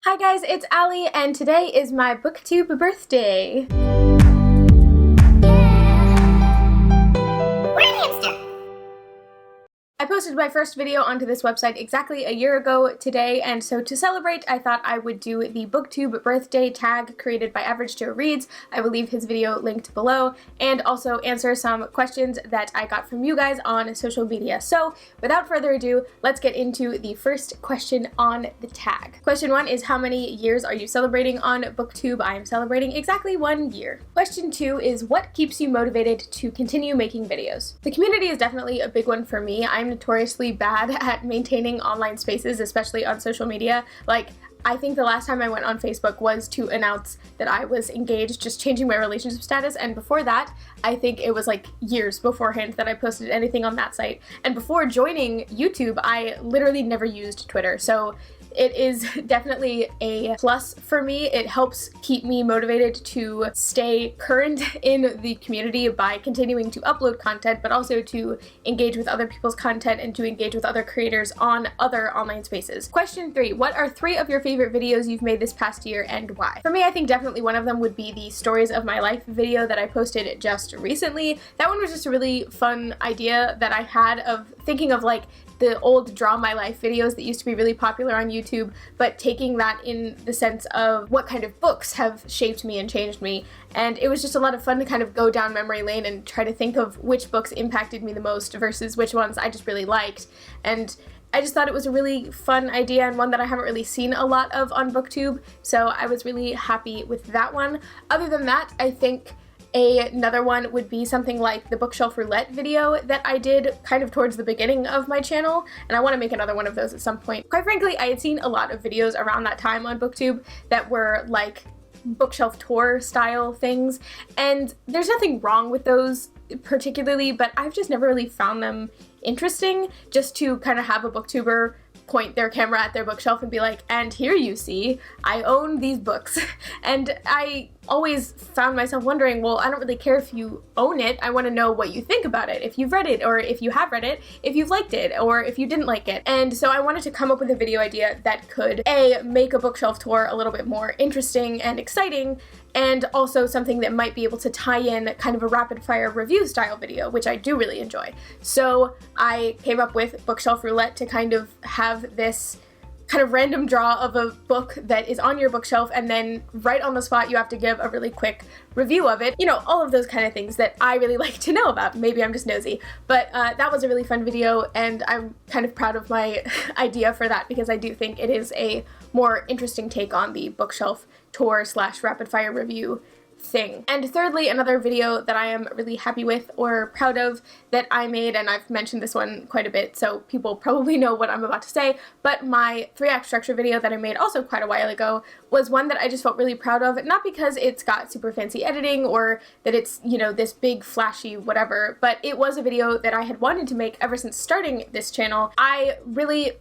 Hi guys, it's Allie, and today is my Booktube birthday. I posted my first video onto this website exactly a year ago today, and so to celebrate, I thought I would do the Booktube birthday tag created by Average Joe Reads. I will leave his video linked below, and also answer some questions that I got from you guys on social media. So, without further ado, let's get into the first question on the tag. Question 1 is, how many years are you celebrating on Booktube? I am celebrating exactly 1 year. Question 2 is, what keeps you motivated to continue making videos? The community is definitely a big one for me. I'm notoriously bad at maintaining online spaces, especially on social media. Like, I think the last time I went on Facebook was to announce that I was engaged, just changing my relationship status, and before that, I think it was like years beforehand that I posted anything on that site. And before joining YouTube, I literally never used Twitter, so it is definitely a plus for me. It helps keep me motivated to stay current in the community by continuing to upload content, but also to engage with other people's content and to engage with other creators on other online spaces. Question 3, what are 3 of your favorite videos you've made this past year and why? For me, I think definitely one of them would be the Stories of My Life video that I posted just recently. That one was just a really fun idea that I had of thinking of like the old Draw My Life videos that used to be really popular on YouTube, but taking that in the sense of what kind of books have shaped me and changed me. And it was just a lot of fun to kind of go down memory lane and try to think of which books impacted me the most versus which ones I just really liked. And I just thought it was a really fun idea and one that I haven't really seen a lot of on Booktube, so I was really happy with that one. Other than that, I think another one would be something like the bookshelf roulette video that I did kind of towards the beginning of my channel, and I want to make another one of those at some point. Quite frankly, I had seen a lot of videos around that time on Booktube that were like bookshelf tour style things, and there's nothing wrong with those particularly, but I've just never really found them interesting, just to kind of have a booktuber point their camera at their bookshelf and be like, and here you see, I own these books. And I always found myself wondering, well, I don't really care if you own it, I want to know what you think about it, if you've read it, or if you have read it, if you've liked it, or if you didn't like it. And so I wanted to come up with a video idea that could A, make a bookshelf tour a little bit more interesting and exciting, and also something that might be able to tie in kind of a rapid fire review style video, which I do really enjoy. So I came up with Bookshelf Roulette to kind of have this kind of random draw of a book that is on your bookshelf, and then right on the spot you have to give a really quick review of it. You know, all of those kind of things that I really like to know about. Maybe I'm just nosy, but that was a really fun video, and I'm kind of proud of my idea for that because I do think it is a more interesting take on the bookshelf tour / rapid fire review thing. And thirdly, another video that I am really happy with or proud of that I made, and I've mentioned this one quite a bit, so people probably know what I'm about to say, but my 3-act structure video that I made also quite a while ago was one that I just felt really proud of, not because it's got super fancy editing or that it's, you know, this big flashy whatever, but it was a video that I had wanted to make ever since starting this channel. I really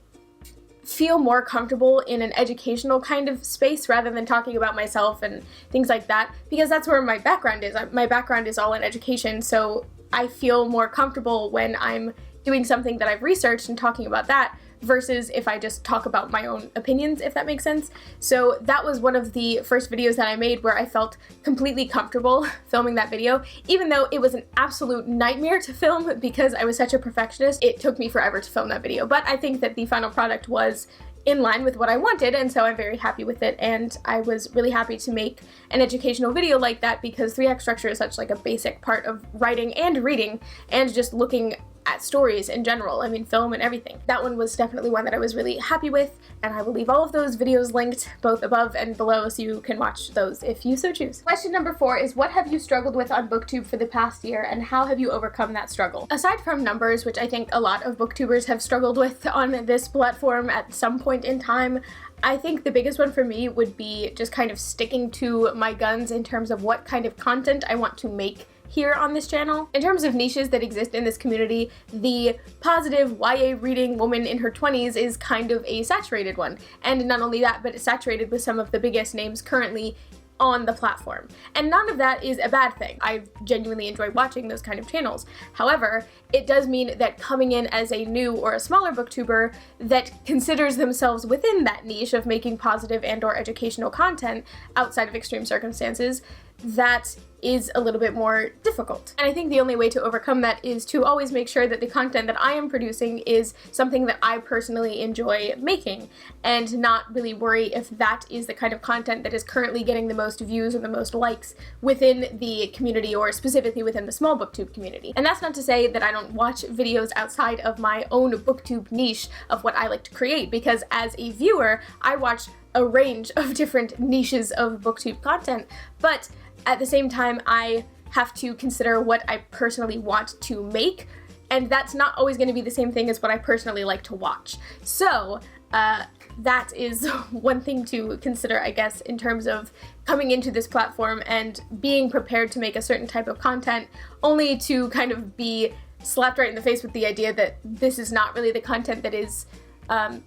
feel more comfortable in an educational kind of space rather than talking about myself and things like that, because that's where my background is. My background is all in education, so I feel more comfortable when I'm doing something that I've researched and talking about that versus if I just talk about my own opinions, if that makes sense. So that was one of the first videos that I made where I felt completely comfortable filming that video, even though it was an absolute nightmare to film because I was such a perfectionist. It took me forever to film that video, but I think that the final product was in line with what I wanted, and so I'm very happy with it, and I was really happy to make an educational video like that because 3-act structure is such like a basic part of writing and reading and just looking at stories in general, I mean film and everything. That one was definitely one that I was really happy with, and I will leave all of those videos linked both above and below so you can watch those if you so choose. Question number 4 is, what have you struggled with on Booktube for the past year and how have you overcome that struggle? Aside from numbers, which I think a lot of booktubers have struggled with on this platform at some point in time, I think the biggest one for me would be just kind of sticking to my guns in terms of what kind of content I want to make here on this channel. In terms of niches that exist in this community, the positive YA reading woman in her 20s is kind of a saturated one. And not only that, but it's saturated with some of the biggest names currently on the platform. And none of that is a bad thing. I genuinely enjoy watching those kind of channels. However, it does mean that coming in as a new or a smaller booktuber that considers themselves within that niche of making positive and or educational content outside of extreme circumstances, that is a little bit more difficult. And I think the only way to overcome that is to always make sure that the content that I am producing is something that I personally enjoy making, and not really worry if that is the kind of content that is currently getting the most views or the most likes within the community, or specifically within the small booktube community. And that's not to say that I don't watch videos outside of my own booktube niche of what I like to create, because as a viewer, I watch a range of different niches of booktube content, but at the same time, I have to consider what I personally want to make, and that's not always going to be the same thing as what I personally like to watch. So that is one thing to consider, I guess, in terms of coming into this platform and being prepared to make a certain type of content, only to kind of be slapped right in the face with the idea that this is not really the content that is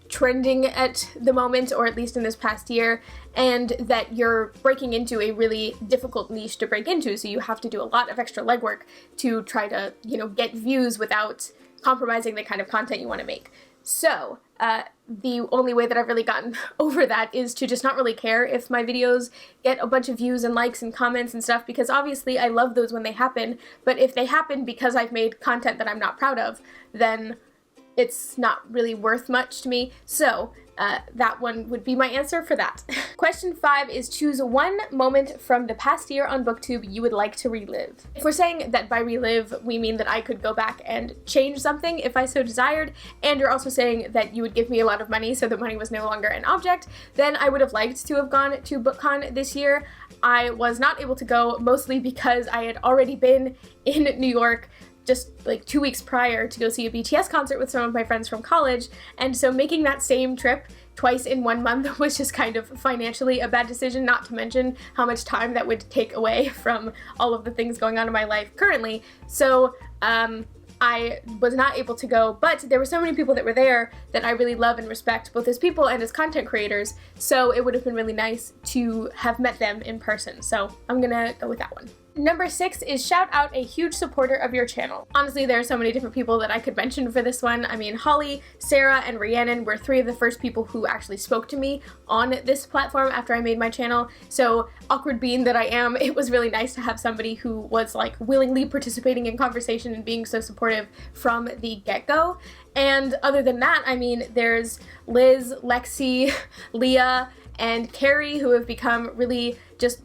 trending at the moment, or at least in this past year, and that you're breaking into a really difficult niche to break into, so you have to do a lot of extra legwork to try to, get views without compromising the kind of content you want to make. So, the only way that I've really gotten over that is to just not really care if my videos get a bunch of views and likes and comments and stuff, because obviously I love those when they happen, but if they happen because I've made content that I'm not proud of, then it's not really worth much to me. So that one would be my answer for that. Question 5 is choose one moment from the past year on Booktube you would like to relive. If we're saying that by relive, we mean that I could go back and change something if I so desired, and you're also saying that you would give me a lot of money so that money was no longer an object, then I would have liked to have gone to BookCon this year. I was not able to go, mostly because I had already been in New York just like 2 weeks prior to go see a BTS concert with some of my friends from college, and so making that same trip twice in 1 month was just kind of financially a bad decision, not to mention how much time that would take away from all of the things going on in my life currently. So I was not able to go, but there were so many people that were there that I really love and respect, both as people and as content creators, so it would have been really nice to have met them in person. So I'm gonna go with that one. Number 6 is shout out a huge supporter of your channel. Honestly, there are so many different people that I could mention for this one. I mean, Holly, Sarah, and Rhiannon were 3 of the first people who actually spoke to me on this platform after I made my channel. So, awkward being that I am, it was really nice to have somebody who was like willingly participating in conversation and being so supportive from the get-go. And other than that, I mean, there's Liz, Lexi, Leah, and Carrie, who have become really just,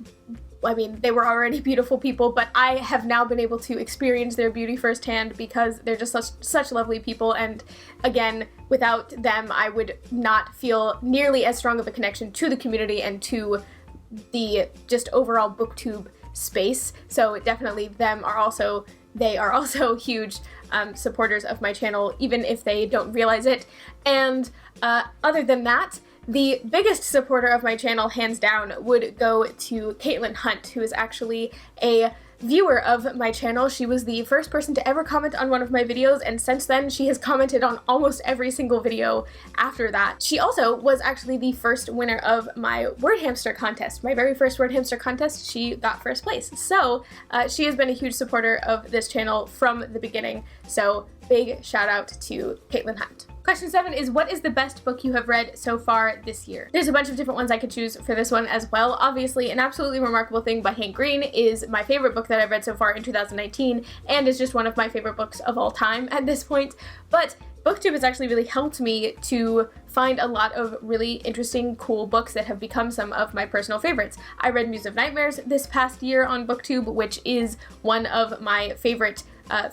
I mean, they were already beautiful people, but I have now been able to experience their beauty firsthand because they're just such lovely people, and again, without them, I would not feel nearly as strong of a connection to the community and to the just overall booktube space. So definitely they are also huge supporters of my channel, even if they don't realize it. And other than that, the biggest supporter of my channel, hands down, would go to Caitlin Hunt, who is actually a viewer of my channel. She was the first person to ever comment on one of my videos, and since then she has commented on almost every single video after that. She also was actually the first winner of my word hamster contest. My very first word hamster contest, she got first place. So she has been a huge supporter of this channel from the beginning, so big shout out to Caitlin Hunt. Question 7 is, what is the best book you have read so far this year? There's a bunch of different ones I could choose for this one as well. Obviously, An Absolutely Remarkable Thing by Hank Green is my favorite book that I've read so far in 2019, and is just one of my favorite books of all time at this point. But Booktube has actually really helped me to find a lot of really interesting, cool books that have become some of my personal favorites. I read Muse of Nightmares this past year on Booktube, which is one of my favorite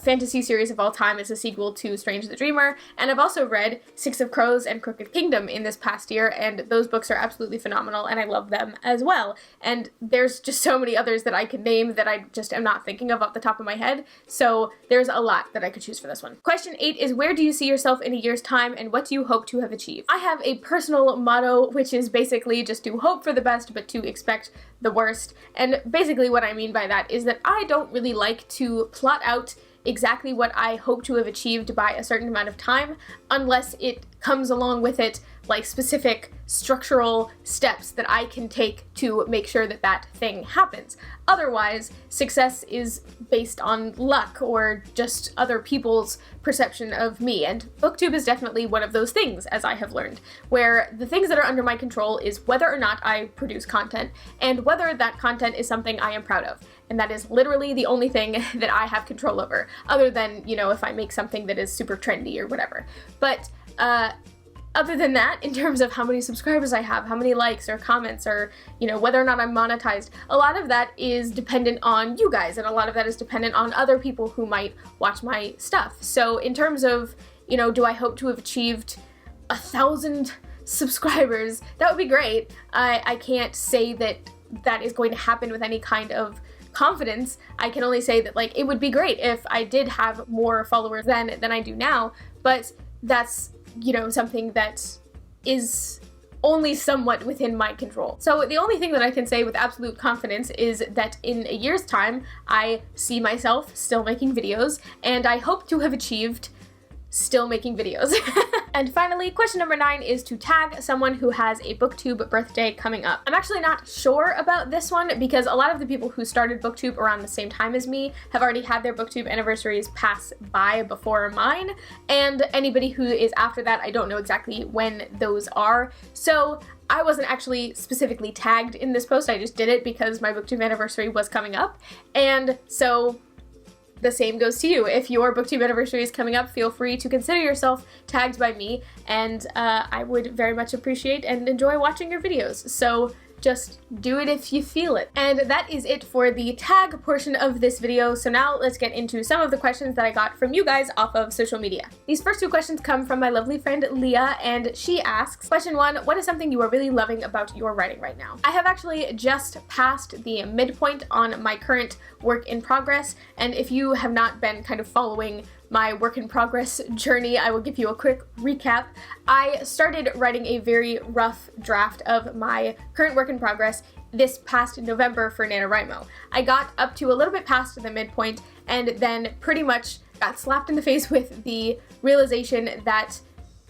fantasy series of all time. It's a sequel to Strange the Dreamer, and I've also read Six of Crows and Crooked Kingdom in this past year, and those books are absolutely phenomenal, and I love them as well. And there's just so many others that I could name that I just am not thinking of off the top of my head, so there's a lot that I could choose for this one. Question 8 is, where do you see yourself in a year's time, and what do you hope to have achieved? I have a personal motto, which is basically just to hope for the best, but to expect the worst. And basically what I mean by that is that I don't really like to plot out exactly what I hope to have achieved by a certain amount of time, unless it comes along with it like specific structural steps that I can take to make sure that that thing happens. Otherwise, success is based on luck or just other people's perception of me, and Booktube is definitely one of those things, as I have learned, where the things that are under my control is whether or not I produce content and whether that content is something I am proud of. And that is literally the only thing that I have control over, other than, you know, if I make something that is super trendy or whatever. But other than that, in terms of how many subscribers I have, how many likes or comments, or, you know, whether or not I'm monetized, a lot of that is dependent on you guys, and a lot of that is dependent on other people who might watch my stuff. So in terms of, you know, do I hope to have achieved 1,000 subscribers? That would be great. I can't say that that is going to happen with any kind of confidence. I can only say that, like, it would be great if I did have more followers than I do now, but that's, you know, something that is only somewhat within my control. So the only thing that I can say with absolute confidence is that in a year's time, I see myself still making videos, and I hope to have achieved still making videos. And finally, question number 9 is to tag someone who has a Booktube birthday coming up. I'm actually not sure about this one because a lot of the people who started Booktube around the same time as me have already had their Booktube anniversaries pass by before mine, and anybody who is after that, I don't know exactly when those are. So I wasn't actually specifically tagged in this post, I just did it because my Booktube anniversary was coming up, and so the same goes to you. If your Booktube anniversary is coming up, feel free to consider yourself tagged by me, and I would very much appreciate and enjoy watching your videos. So just do it if you feel it. And that is it for the tag portion of this video. So now let's get into some of the questions that I got from you guys off of social media. These first 2 questions come from my lovely friend Leah, and she asks, question 1, what is something you are really loving about your writing right now? I have actually just passed the midpoint on my current work in progress, and if you have not been kind of following my work in progress journey, I will give you a quick recap. I started writing a very rough draft of my current work in progress this past November for NaNoWriMo. I got up to a little bit past the midpoint and then pretty much got slapped in the face with the realization that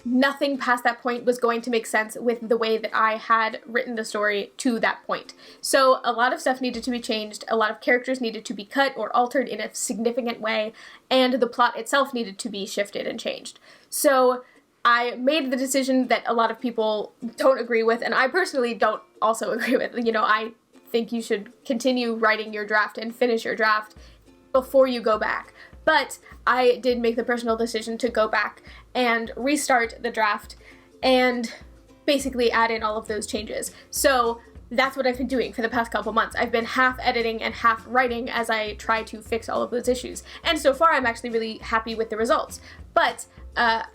nothing past that point was going to make sense with the way that I had written the story to that point. So a lot of stuff needed to be changed, a lot of characters needed to be cut or altered in a significant way, and the plot itself needed to be shifted and changed. So I made the decision that a lot of people don't agree with, and I personally don't also agree with. You know, I think you should continue writing your draft and finish your draft before you go back. But I did make the personal decision to go back and restart the draft and basically add in all of those changes. So that's what I've been doing for the past couple months. I've been half editing and half writing as I try to fix all of those issues. And so far I'm actually really happy with the results. But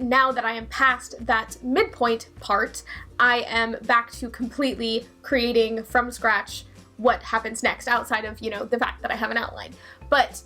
now that I am past that midpoint part, I am back to completely creating from scratch what happens next, outside of, you know, the fact that I have an outline. But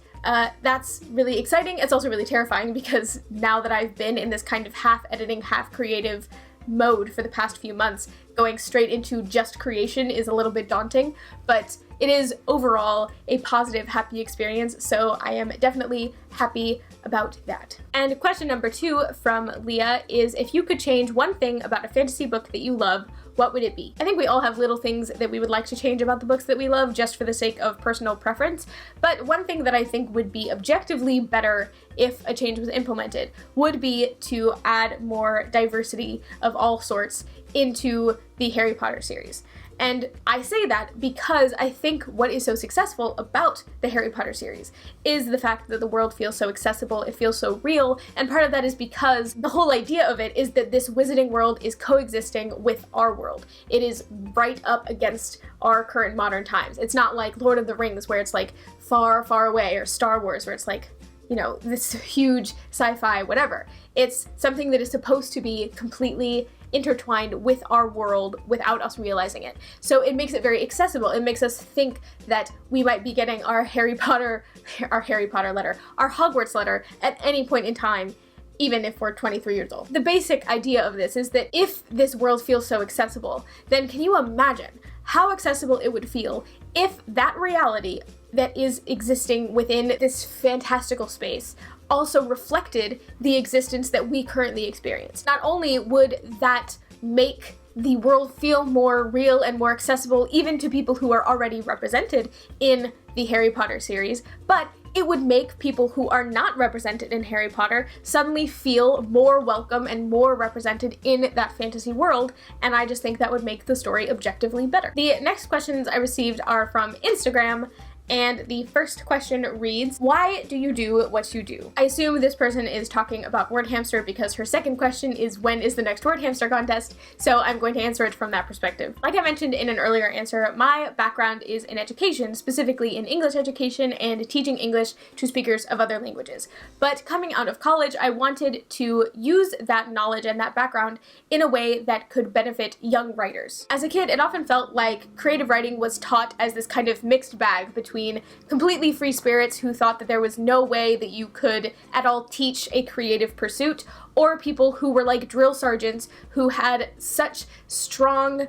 that's really exciting. It's also really terrifying because now that I've been in this kind of half editing, half creative mode for the past few months, going straight into just creation is a little bit daunting, but it is overall a positive, happy experience, so I am definitely happy about that. And question number 2 from Leah is, if you could change one thing about a fantasy book that you love, what would it be? I think we all have little things that we would like to change about the books that we love just for the sake of personal preference, but one thing that I think would be objectively better if a change was implemented would be to add more diversity of all sorts into the Harry Potter series. And I say that because I think what is so successful about the Harry Potter series is the fact that the world feels so accessible, it feels so real, and part of that is because the whole idea of it is that this wizarding world is coexisting with our world. It is right up against our current modern times. It's not like Lord of the Rings where it's like far, far away, or Star Wars where it's like, you know, this huge sci-fi whatever. It's something that is supposed to be completely intertwined with our world without us realizing it. So it makes it very accessible. It makes us think that we might be getting our Hogwarts letter at any point in time, even if we're 23 years old. The basic idea of this is that if this world feels so accessible, then can you imagine how accessible it would feel if that reality that is existing within this fantastical space also reflected the existence that we currently experience? Not only would that make the world feel more real and more accessible even to people who are already represented in the Harry Potter series, but it would make people who are not represented in Harry Potter suddenly feel more welcome and more represented in that fantasy world, and I just think that would make the story objectively better. The next questions I received are from Instagram, and the first question reads, why do you do what you do? I assume this person is talking about Word Hamster because her second question is, when is the next Word Hamster contest? So I'm going to answer it from that perspective. Like I mentioned in an earlier answer, my background is in education, specifically in English education and teaching English to speakers of other languages. But coming out of college, I wanted to use that knowledge and that background in a way that could benefit young writers. As a kid, it often felt like creative writing was taught as this kind of mixed bag between completely free spirits who thought that there was no way that you could at all teach a creative pursuit, or people who were like drill sergeants who had such strong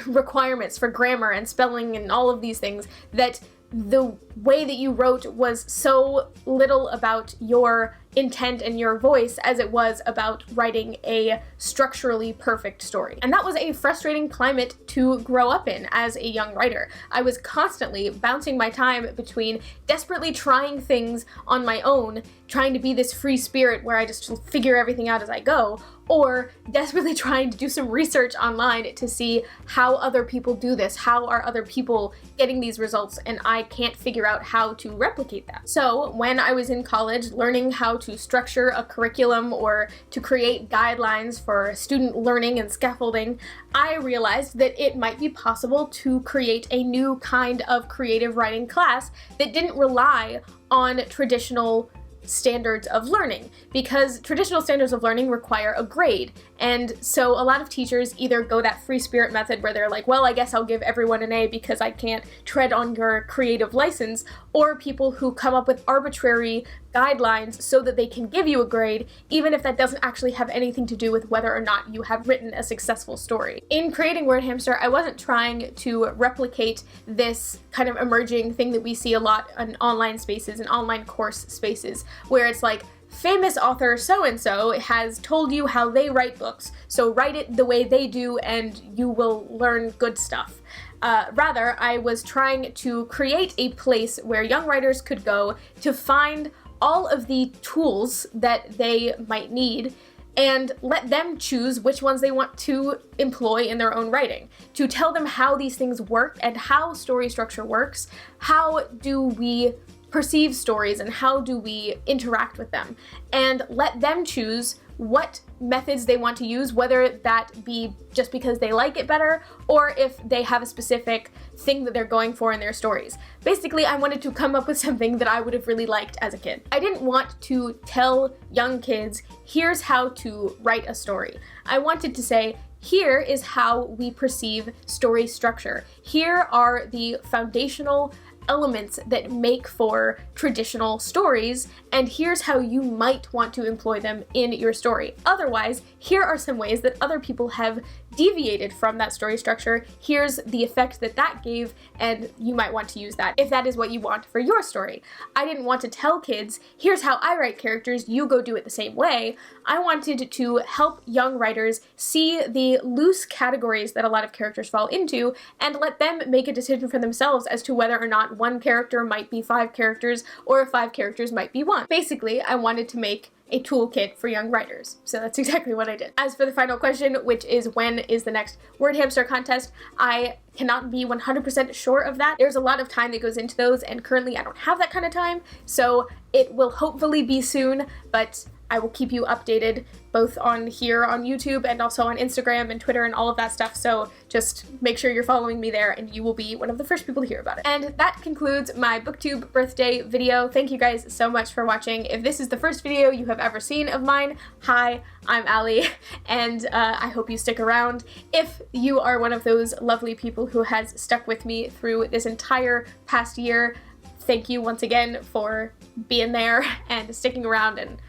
requirements for grammar and spelling and all of these things that the way that you wrote was so little about your intent and your voice as it was about writing a structurally perfect story. And that was a frustrating climate to grow up in as a young writer. I was constantly bouncing my time between desperately trying things on my own, trying to be this free spirit where I just figure everything out as I go, or desperately trying to do some research online to see how other people do this, how are other people getting these results, and I can't figure out how to replicate that. So when I was in college learning how to structure a curriculum or to create guidelines for student learning and scaffolding, I realized that it might be possible to create a new kind of creative writing class that didn't rely on traditional standards of learning, because traditional standards of learning require a grade, and so a lot of teachers either go that free spirit method where they're like, well, I guess I'll give everyone an A because I can't tread on your creative license, or people who come up with arbitrary guidelines so that they can give you a grade, even if that doesn't actually have anything to do with whether or not you have written a successful story. In creating Word Hamster, I wasn't trying to replicate this kind of emerging thing that we see a lot in online spaces and online course spaces, where it's like, famous author so-and-so has told you how they write books, so write it the way they do and you will learn good stuff. Rather, I was trying to create a place where young writers could go to find all of the tools that they might need and let them choose which ones they want to employ in their own writing, to tell them how these things work and how story structure works, how do we perceive stories and how do we interact with them, and let them choose what methods they want to use, whether that be just because they like it better or if they have a specific thing that they're going for in their stories. Basically, I wanted to come up with something that I would have really liked as a kid. I didn't want to tell young kids, here's how to write a story. I wanted to say, here is how we perceive story structure. Here are the foundational elements that make for traditional stories, and here's how you might want to employ them in your story. Otherwise, here are some ways that other people have deviated from that story structure. Here's the effect that that gave, and you might want to use that if that is what you want for your story. I didn't want to tell kids, here's how I write characters, you go do it the same way. I wanted to help young writers see the loose categories that a lot of characters fall into and let them make a decision for themselves as to whether or not one character might be 5 characters or if 5 characters might be 1. Basically, I wanted to make a toolkit for young writers. So that's exactly what I did. As for the final question, which is when is the next Word Hamster contest, I cannot be 100% sure of that. There's a lot of time that goes into those, and currently I don't have that kind of time, so it will hopefully be soon, but I will keep you updated both on here on YouTube and also on Instagram and Twitter and all of that stuff, so just make sure you're following me there and you will be one of the first people to hear about it. And that concludes my Booktube birthday video. Thank you guys so much for watching. If this is the first video you have ever seen of mine, hi, I'm Allie, and I hope you stick around. If you are one of those lovely people who has stuck with me through this entire past year, thank you once again for being there and sticking around and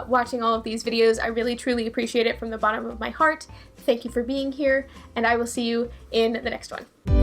watching all of these videos. I really truly appreciate it from the bottom of my heart. Thank you for being here, and I will see you in the next one.